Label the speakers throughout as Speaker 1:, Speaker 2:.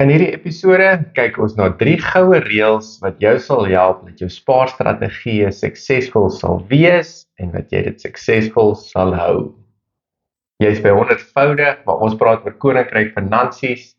Speaker 1: In hierdie episode kyk ons na 3 goue reëls wat jou sal help dat jou spaarstrategieë suksesvol sal wees en dat jy dit suksesvol sal hou. Jy is by 100voudig, waar ons praat oor koninkryk finansies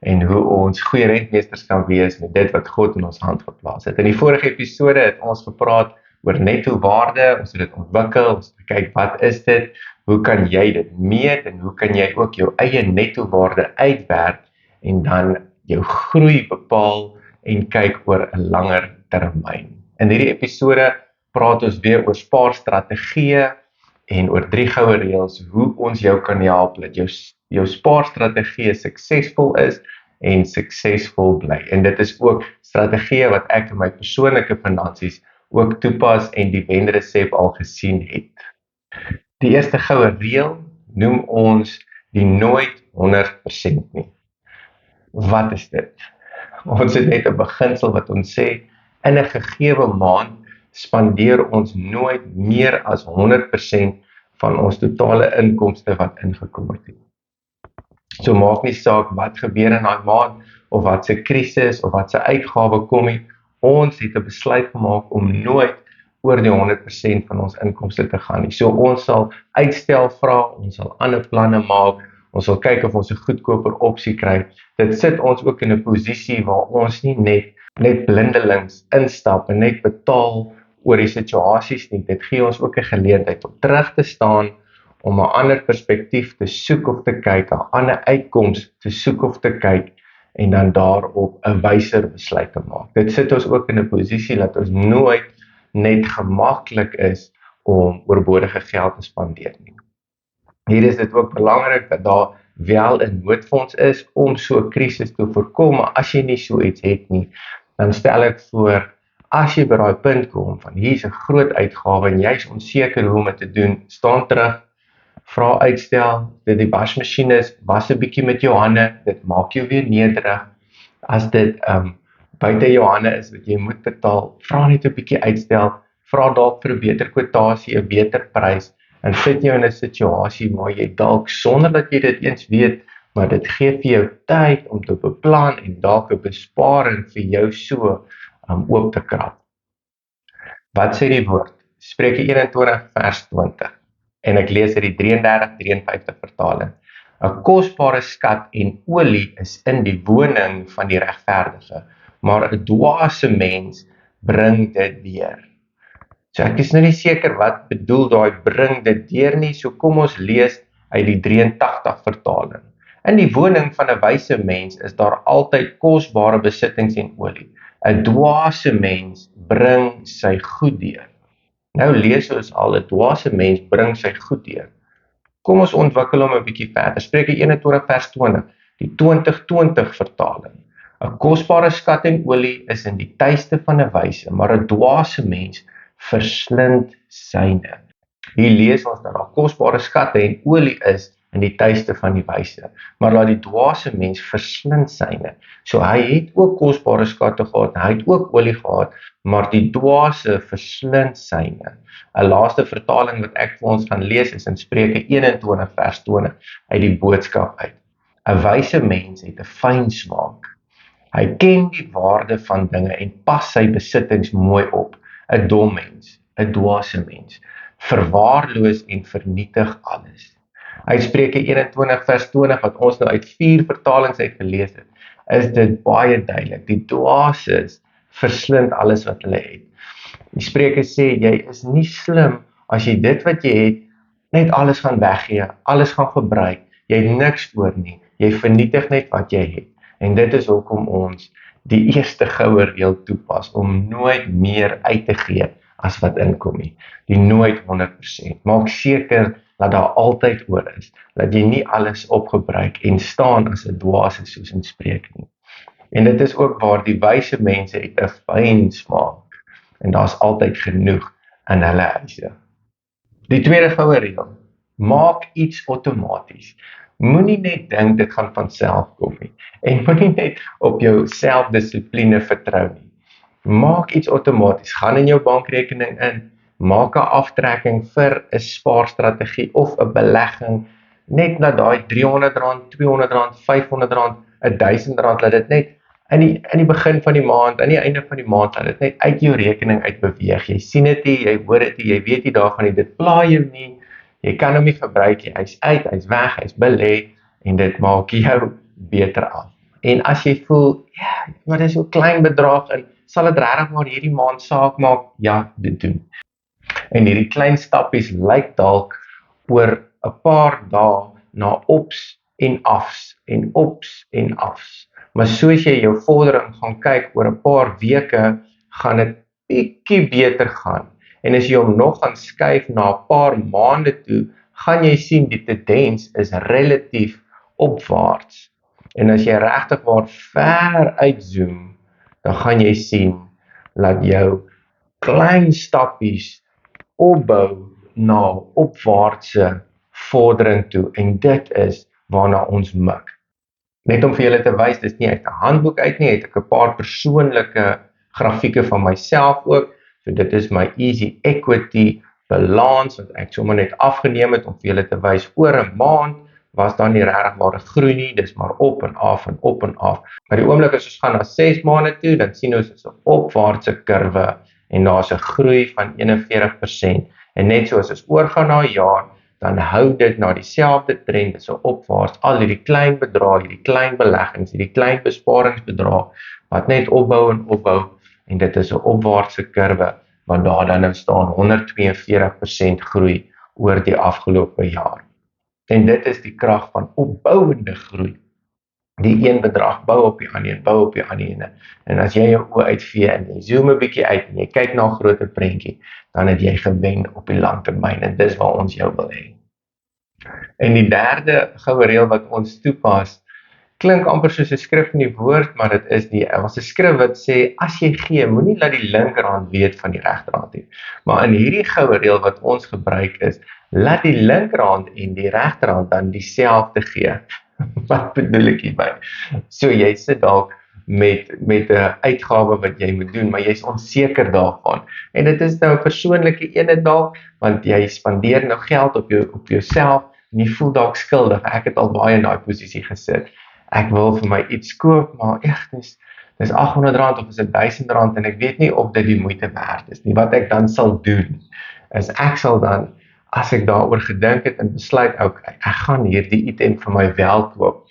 Speaker 1: en hoe ons goeie rentmeesters kan wees met dit wat God in ons hand geplaas het. In die vorige episode het ons gepraat oor netto waarde, ons het dit ontwikkel, ons het gekyk wat is dit, hoe kan jy dit meet en hoe kan jy ook jou eie netto waarde uitwerk en dan jou groei bepaal en kyk oor 'n langer termyn. In hierdie episode praat ons weer oor spaarstrategieë en oor 3 goue reëls hoe ons jou kan help dat jou spaarstrategie suksesvol is en suksesvol bly. En dit is ook strategieë wat ek in my persoonlike finansies ook toepas en die wenresep al gesien het. Die eerste goue reël noem ons die nooit 100% nie. Wat is dit? Ons het net 'n beginsel wat ons sê, in 'n gegeewe maand spandeer ons nooit meer as 100% van ons totale inkomste wat ingekom het. So maak nie saak wat gebeur in daai maand, of wat se krisis, of wat se uitgawe kom nie, ons het 'n besluit gemaak om nooit oor die 100% van ons inkomste te gaan nie. So ons sal uitstel vra, ons sal ander planne maak, ons sal kyk of ons 'n goedkoper opsie kry. Dit sit ons ook in 'n posisie waar ons nie net blindelings instap en net betaal oor die situasies nie. Dit gee ons ook 'n geleentheid om terug te staan, om 'n ander perspektief te soek of te kyk, 'n ander uitkoms te soek of te kyk en dan daarop 'n wyser besluit te maak. Dit sit ons ook in 'n posisie dat ons nooit net gemaklik is om oorbodige geld te spandeer nie. Hier is dit ook belangrik dat daar wel 'n noodfonds is om so 'n krisis te voorkom, maar as jy nie so iets het nie, dan stel ek voor, as jy by daai punt kom van hier's 'n groot uitgawe en jy's onseker hoe om dit te doen, staan terug, vra uitstel, dit die wasmasjien is, was 'n bietjie met jou hande, dit maak jou weer nederig. As dit buite jou hande is wat jy moet betaal, vra net 'n bietjie uitstel, vra dalk vir 'n beter kwotasie, 'n beter prys, en sit jou in 'n situasie waar jy dalk sonder dat jy dit eens weet, maar dit gee vir jou tyd om te beplan en dalk 'n besparing vir jou so oop te krap. Wat sê die woord? Spreuke 21 vers 20. En ek lees uit die 33-53 vertaling. 'n Kosbare skat en olie is in die woning van die regverdige, maar 'n dwaase mens bring dit deur. So ek is nou nie seker wat bedoel daai bring dit deur nie, so kom ons lees uit die 83 vertaling. In die woning van 'n wyse mens is daar altyd kosbare besittings en olie. 'n Dwaase mens bring sy goed deur. Nou lees ons al, 'n dwaase mens bring sy goed deur. Kom ons ontwikkel hom 'n bietjie verder. Spreuke 21 vers 20, die 2020 vertaling. 'n Kosbare skat en olie is in die tuiste van 'n wyse, maar 'n dwaase mens verslind syne. Hier lees ons dat daar kosbare skatte en olie is in die tuiste van die wyse, maar dat die dwaase mens verslind syne. So hy het ook kosbare skatte gehad, hy het ook olie gehad, maar die dwaase verslind syne. 'n Laaste vertaling wat ek vir ons gaan lees is in Spreuke 21 vers 20 uit die boodskap uit. 'n Wyse mens het 'n fyn smaak. Hy ken die waarde van dinge en pas sy besittings mooi op. 'n Dom mens, 'n dwaase mens, verwaarloos en vernietig alles. Uit Spreuke 21 vers 20 wat ons nou uit 4 vertalings uit gelees het, is dit baie duidelik. Die dwaases verslind alles wat hulle het. Die Spreuke sê jy is nie slim as jy dit wat jy het net alles gaan weggee, alles gaan gebruik, jy het niks oor nie, jy vernietig net wat jy het. En dit is hoekom ons die eerste goue reël toepas, om nooit meer uit te gee as wat inkom nie. Die nooit 100%. Maak seker dat daar altyd oor is, dat jy nie alles opgebruik en staan as 'n dwaase soos in Spreuke nie. En dit is ook waar die wyse mense het 'n fyn smaak, en daar's altyd genoeg in hulle huise. Die tweede goue reël, maak iets outomaties. Moenie net dink dit gaan van self kom nie, en moenie net op jou selfdissipline vertrou nie. Maak iets outomaties, gaan in jou bankrekening in, maak 'n aftrekking vir 'n spaarstrategie of 'n belegging, net na daai R300, R200, R500 R1000, laat dit net in die begin van die maand, aan die einde van die maand, laat dit net uit jou rekening uitbeweeg. Jy sien dit nie, jy hoor dit nie, jy weet nie daarvan nie, dit pla jou nie, jy kan hom nie gebruik nie, hy's uit, hy's weg, hy's belê, en dit maak jou beter af. En as jy voel, ja, maar dit is so klein bedrag, en sal dit regtig maar hierdie maand saak maak, ja, dit doen. En hierdie klein stappies lyk dalk oor 'n paar dae na ops en afs en ops en afs. Maar soos jy jou vordering gaan kyk oor 'n paar weke, gaan dit bietjie beter gaan. En as jy hom nog gaan skuif na 'n paar maande toe, gaan jy sien die tendens is relatief opwaarts. En as jy regtig waar ver uitzoom, dan gaan jy sien dat jou klein stappies opbou na opwaartse vordering toe, en dit is waarna ons mik. Net om vir julle te wys, dis nie uit 'n handboek uit nie, het ek 'n paar persoonlike grafieke van myself ook. So dit is my Easy Equity balans wat ek sommer net afgeneem het om vir julle te wys oor 'n maand was daar nie regtig maar 'n groei nie, dis maar op en af en op en af. Maar die oomblik as ons gaan na 6 maande toe, dan sien ons 'n opwaartse kurwe en daar's 'n groei van 41%. En net soos ons oorgaan na 'n jaar, dan hou dit na dieselfde trend, dit is 'n opwaarts, al hierdie klein bedrae, hierdie klein beleggings, hierdie klein besparingsbedrae wat net opbou en opbou, en dit is 'n opwaartse kurwe wat daar dan nou staan 142% groei oor die afgelope jaar. En dit is die krag van opbouende groei. Die een bedrag bou op die ander, bou op die ander ene. En as jy jou oë uitvee en jy zoom 'n bietjie uit en jy kyk na 'n groter prentjie, dan het jy gewen op die langtermyn, en dis waar ons jou wil hê. En die derde goue reël wat ons toepas, klink amper soos 'n skrif in die woord, maar dit is was 'n skrif wat sê, as jy gee, moenie laat die linkerhand weet van die regterhand nie. Maar in hierdie goue reël wat ons gebruik is, laat die linkerhand en die regterhand dan dieselfde gee. Wat bedoel ek hierby? So jy sit dalk met 'n uitgawe wat jy moet doen, maar jy's onseker daarvan. En dit is nou 'n persoonlike ene dalk, want jy spandeer nou geld op jouself en jy voel dalk skuldig. Ek het al baie in daai posisie gesit. Ek wil vir my iets koop, maar dis R800 of is dit R1000 en ek weet nie of dit die moeite werd is nie. Wat ek dan sal doen, is ek sal dan, as ek daaroor gedink het en besluit, ek gaan hierdie item vir my wel koop,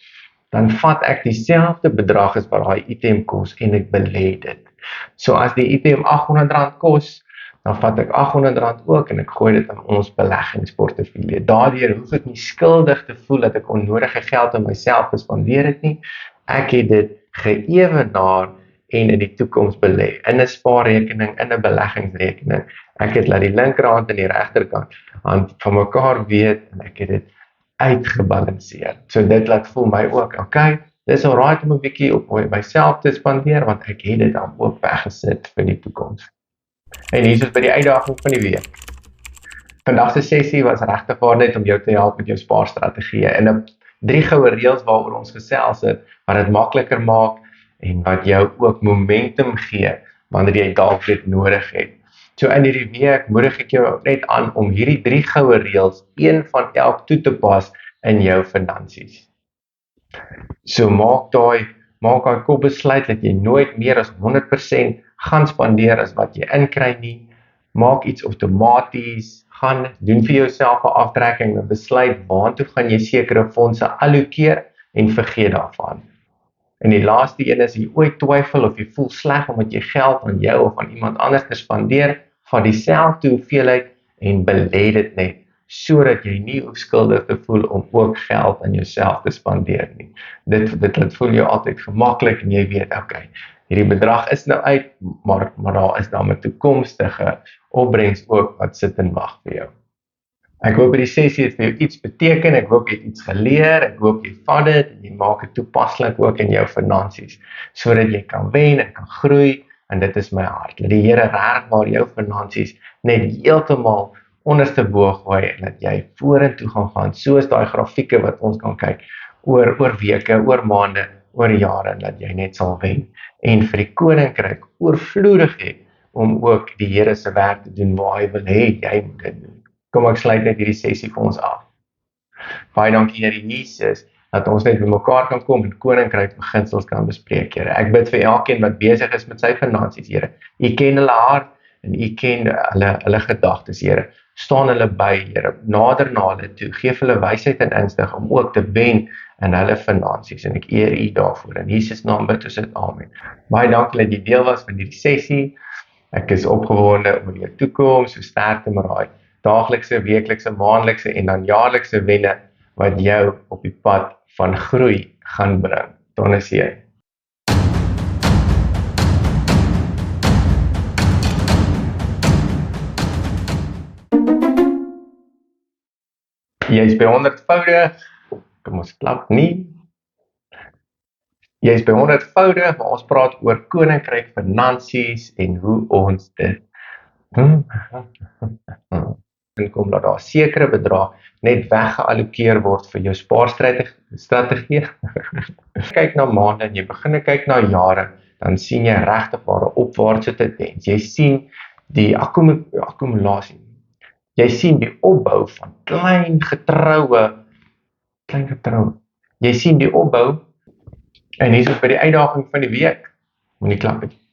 Speaker 1: dan vat ek dieselfde bedrag as wat daai item kos en ek belê dit. So as die item R800 kos, dan vat ek R800 ook en ek gooi dit in ons beleggingsportefeulje. Daardeur hoef ek nie skuldig te voel dat ek onnodige geld aan myself gespandeer het nie. Ek het dit geëwenaar en in die toekoms belê, in 'n spaarrekening, in 'n beleggingsrekening. Ek het laat die linkerhand en die regterkant van mekaar weet en ek het dit uitgebalanseer. So dit laat voel my ook, dis alright om 'n bietjie op myself te spandeer, want ek het dit dan ook weggesit vir die toekoms. En hier is by die uitdaging van die week. Vandag se sessie was regtig waar net om jou te help met jou spaarstrategieë en 3 goue reëls waaroor ons gesels het, wat dit makliker maak en wat jou ook momentum gee wanneer jy dalk dit nodig het. So in hierdie week moedig ek jou net aan om hierdie 3 goue reëls, een van elk toe te pas in jou finansies. So maak daai kopbesluit dat jy nooit meer as 100% gaan spandeer as wat jy inkry nie. Maak iets outomaties, gaan doen vir jouself 'n aftrekking en besluit waartoe gaan jy sekere fondse allokeer en vergeet daarvan. En die laaste een is, jy ooit twyfel of jy voel sleg omdat jy geld aan jou of aan iemand anders te spandeer, van dieselfde hoeveelheid en belê dit net, sodat jy nie hoef skuldig te voel om ook geld aan jouself te spandeer nie. Dit laat voel jou altyd gemaklik en jy weet, hierdie bedrag is nou uit, maar daar is dan 'n toekomstige opbrengs ook wat sit en wag vir jou. Ek hoop die sessie het vir jou iets beteken, ek hoop jy het iets geleer, ek hoop jy vat dit en jy maak dit toepaslik ook in jou finansies, sodat jy kan wen en kan groei, en dit is my hart. Dat die Here regtig maar jou finansies net heeltemal onderste bo gooi en dat jy vorentoe gaan, soos daai grafieke wat ons kan kyk, oor weke, oor maande, oor jare, en dat jy net sal wen en vir die koninkryk oorvloedig het om ook die Here se werk te doen waar hy wil hê jy moet dit doen. Kom ek sluit net hierdie sessie vir ons af. Baie dankie Here Jesus, dat ons net bymekaar kan kom en koninkryk beginsels kan bespreek, Here. Ek bid vir elkeen wat besig is met sy finansies, Here. U ken hulle hart en u ken hulle gedagtes, Here. Staan hulle by, Here. Nader na hulle toe. Geef hulle wysheid en insig om ook te wen in hulle finansies. En ek eer u daarvoor. In Jesus naam bid ons dit. Amen. Baie dankie dat jy deel was van hierdie sessie. Ek is opgewonde oor jou toekoms, so sterkte met daai daaglikse, weeklikse, maandelikse en dan jaarlikse wenne wat jou op die pad van groei gaan bring. Tonnesie. Jy is by 100voudig, kom ons klap nie. Jy is by 100voudig, maar ons praat oor koninkryk finansies en hoe ons dit inkom dat daar sekere bedrag net weggeallokeer word vir jou spaarstrategie. Kyk na maande en jy begin kyk na jare, dan sien jy regtig waar 'n opwaartse tendens. Jy sien die akkumulasie. Jy sien die opbou van klein getroue. Jy sien die opbou en hier is by die uitdaging van die week. Moenie klap het.